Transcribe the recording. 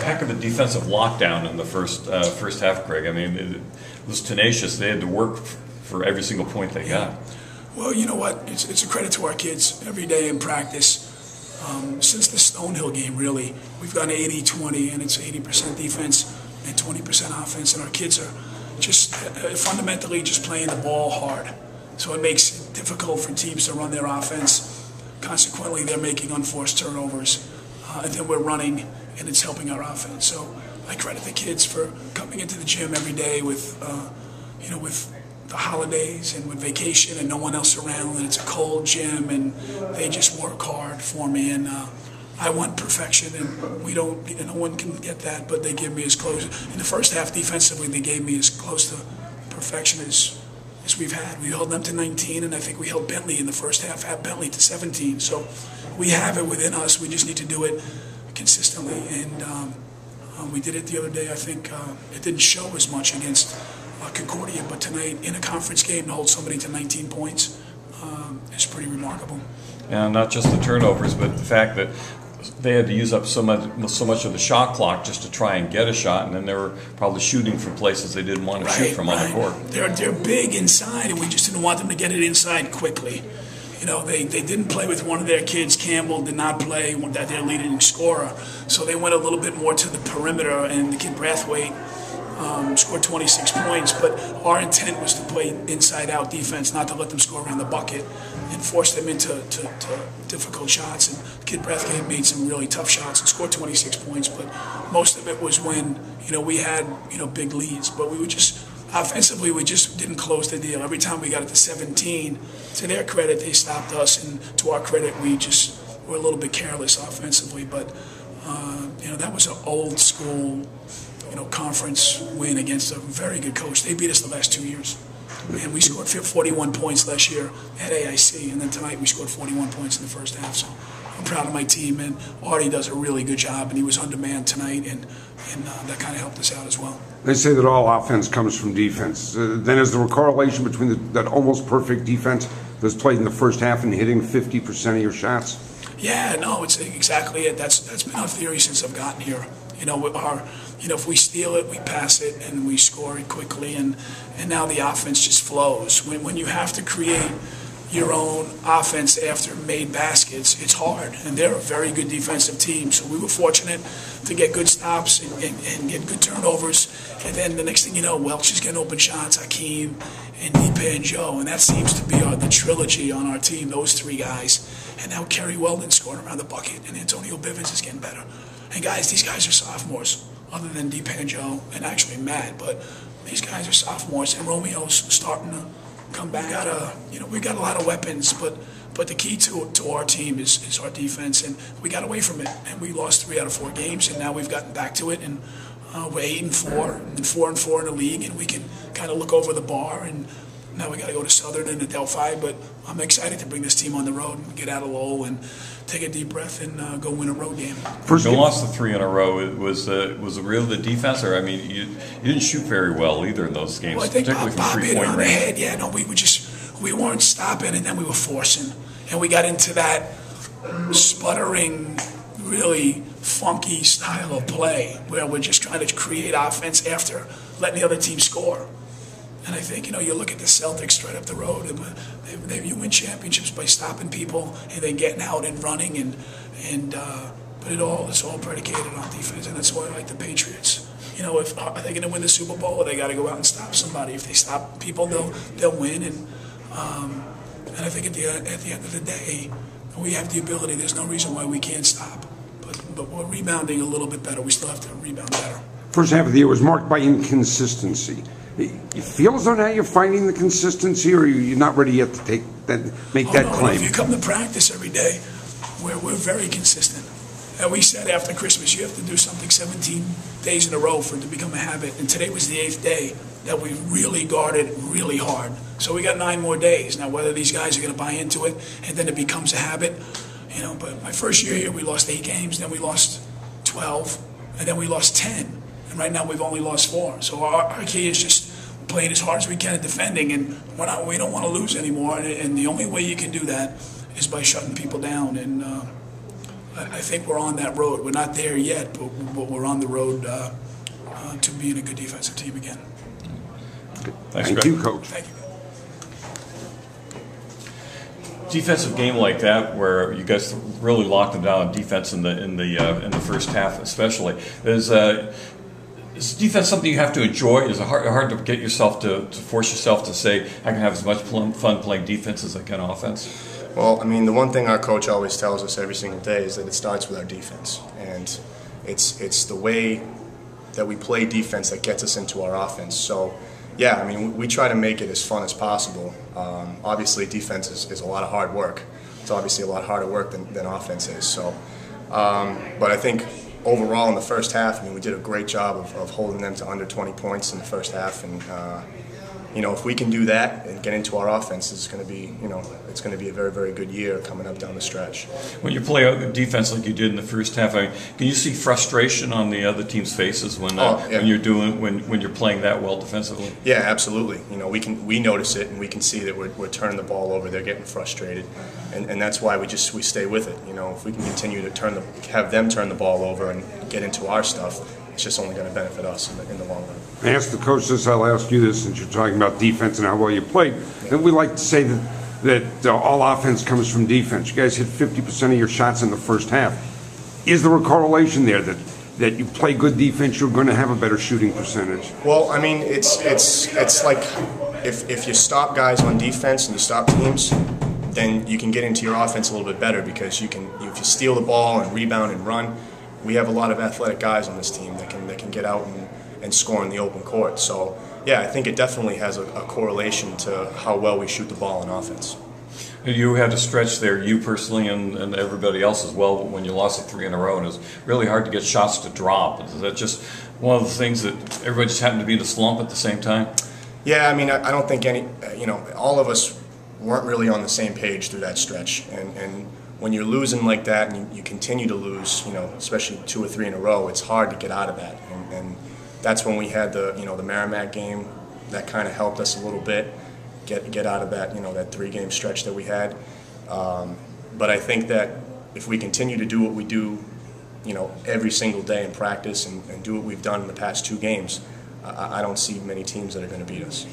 Heck of a defensive lockdown in the first half, Greg. I mean, it was tenacious. They had to work for every single point they got. Well, you know what? It's a credit to our kids every day in practice. Since the Stonehill game, really, we've gone 80-20, and it's 80% defense and 20% offense, and our kids are just fundamentally just playing the ball hard. So it makes it difficult for teams to run their offense. Consequently, they're making unforced turnovers, and then we're running, and it's helping our offense. So I credit the kids for coming into the gym every day with, with the holidays and with vacation and no one else around, and it's a cold gym, and they just work hard for me. And I want perfection, and no one can get that, but they give me as close. In the first half, defensively, they gave me as close to perfection as we've had. We held them to 19, and I think we held Bentley in the first half, had Bentley to 17. So we have it within us. We just need to do it consistently, and we did it the other day. I think it didn't show as much against Concordia, but tonight in a conference game to hold somebody to 19 points is pretty remarkable. And not just the turnovers, but the fact that they had to use up so much of the shot clock just to try and get a shot, and then they were probably shooting from places they didn't want to shoot from on the court. They're big inside, and we just didn't want them to get it inside quickly. You know, they didn't play with one of their kids. Campbell did not play that their leading scorer, so they went a little bit more to the perimeter, and the kid Brathwaite scored 26 points, but our intent was to play inside-out defense, not to let them score around the bucket and force them into difficult shots. And Kid Brathwaite made some really tough shots and scored 26 points, but most of it was when, we had, big leads. But we were just, offensively, we just didn't close the deal. Every time we got it to 17, to their credit, they stopped us, and to our credit, we just were a little bit careless offensively. But, that was an old school conference win against a very good coach. They beat us the last 2 years. And we scored 41 points last year at AIC, and then tonight we scored 41 points in the first half. So I'm proud of my team, and Artie does a really good job, and he was on demand tonight, and that kind of helped us out as well. They say that all offense comes from defense. Then is there a correlation between that almost perfect defense that's played in the first half and hitting 50% of your shots? Yeah, no, it's exactly it. That's been our theory since I've gotten here. If we steal it, we pass it, and we score it quickly, and now the offense just flows. When you have to create your own offense after made baskets, it's hard, and they're a very good defensive team. So we were fortunate to get good stops and get good turnovers, and then the next thing you know, Welch is getting open shots, Hakeem, and Deepa and Joe, and that seems to be the trilogy on our team, those three guys. And now Kerry Weldon scoring around the bucket, and Antonio Bivens is getting better. And guys, these guys are sophomores, other than Deepa and Joe, and actually Matt, but these guys are sophomores, and Romeo's starting to come back. We got a lot of weapons, but the key to our team is our defense, and we got away from it, and we lost 3 out of 4 games, and now we've gotten back to it, and we're 8-4 and 4-4 in the league, and we can kind of look over the bar, and now we got to go to Southern and to Delphi, but I'm excited to bring this team on the road and get out of Lowell and take a deep breath and go win a road game. You lost the 3 in a row. Was it really the defense, or you didn't shoot very well either in those games, well, I think particularly Bob from hit it three-point on the range. head. Yeah, no, we weren't stopping, and then we were forcing, and we got into that sputtering, really funky style of play where we're just trying to create offense after letting the other team score. And I think, you look at the Celtics straight up the road, and you win championships by stopping people and then getting out and running, but it's all predicated on defense, and that's why I like the Patriots. If are they going to win the Super Bowl, they got to go out and stop somebody. If they stop people, they'll win. And I think at the end of the day, we have the ability. There's no reason why we can't stop. But we're rebounding a little bit better. We still have to rebound better. First half of the year was marked by inconsistency. You feel as though now you're finding the consistency, or you're not ready yet to make that claim? If you come to practice every day, we're very consistent. And we said after Christmas, you have to do something 17 days in a row for it to become a habit. And today was the 8th day that we really guarded really hard. So we got 9 more days. Now, whether these guys are going to buy into it and then it becomes a habit, but my first year here, we lost 8 games, then we lost 12, and then we lost 10. And right now we've only lost 4. So our key is just playing as hard as we can at defending, and we don't want to lose anymore. And the only way you can do that is by shutting people down. And I think we're on that road. We're not there yet, but we're on the road to being a good defensive team again. Thank you, Coach. Thank you. Defensive game like that, where you guys really locked them down on defense in the first half, especially, is defense something you have to enjoy? Is it hard to get yourself to force yourself to say, I can have as much fun playing defense as I can offense? Well, I mean, the one thing our coach always tells us every single day is that it starts with our defense, and it's the way that we play defense that gets us into our offense. So, yeah, I mean, we try to make it as fun as possible. Obviously, defense is a lot of hard work. It's obviously a lot harder work than offense is. So, but I think overall in the first half, I mean, we did a great job of holding them to under 20 points in the first half, and you know, if we can do that and get into our offense, it's going to be, you know, it's going to be a very, very good year coming up down the stretch. When you play defense like you did in the first half, I mean, can you see frustration on the other team's faces when when you're playing that well defensively? Yeah, absolutely. You know, we notice it, and we can see that we're turning the ball over. They're getting frustrated, and that's why we stay with it. You know, if we can continue to have them turn the ball over and get into our stuff, it's just only going to benefit us in the long run. I asked the coach this, I'll ask you this, since you're talking about defense and how well you played. And we like to say that all offense comes from defense. You guys hit 50% of your shots in the first half. Is there a correlation there that you play good defense, you're going to have a better shooting percentage? Well, I mean, it's like if you stop guys on defense and you stop teams, then you can get into your offense a little bit better, because if you steal the ball and rebound and run, we have a lot of athletic guys on this team that can get out and score in the open court. So, yeah, I think it definitely has a correlation to how well we shoot the ball in offense. You had a stretch there, you personally and everybody else as well, when you lost it 3 in a row, and it was really hard to get shots to drop. Is that just one of the things that everybody just happened to be in a slump at the same time? Yeah, I mean, I don't think all of us weren't really on the same page through that stretch, and when you're losing like that and you continue to lose, you know, especially 2 or 3 in a row, it's hard to get out of that. And that's when we had the Merrimack game that kind of helped us a little bit get out of that, that 3-game stretch that we had. But I think that if we continue to do what we do, every single day in practice and do what we've done in the past 2 games, I don't see many teams that are going to beat us.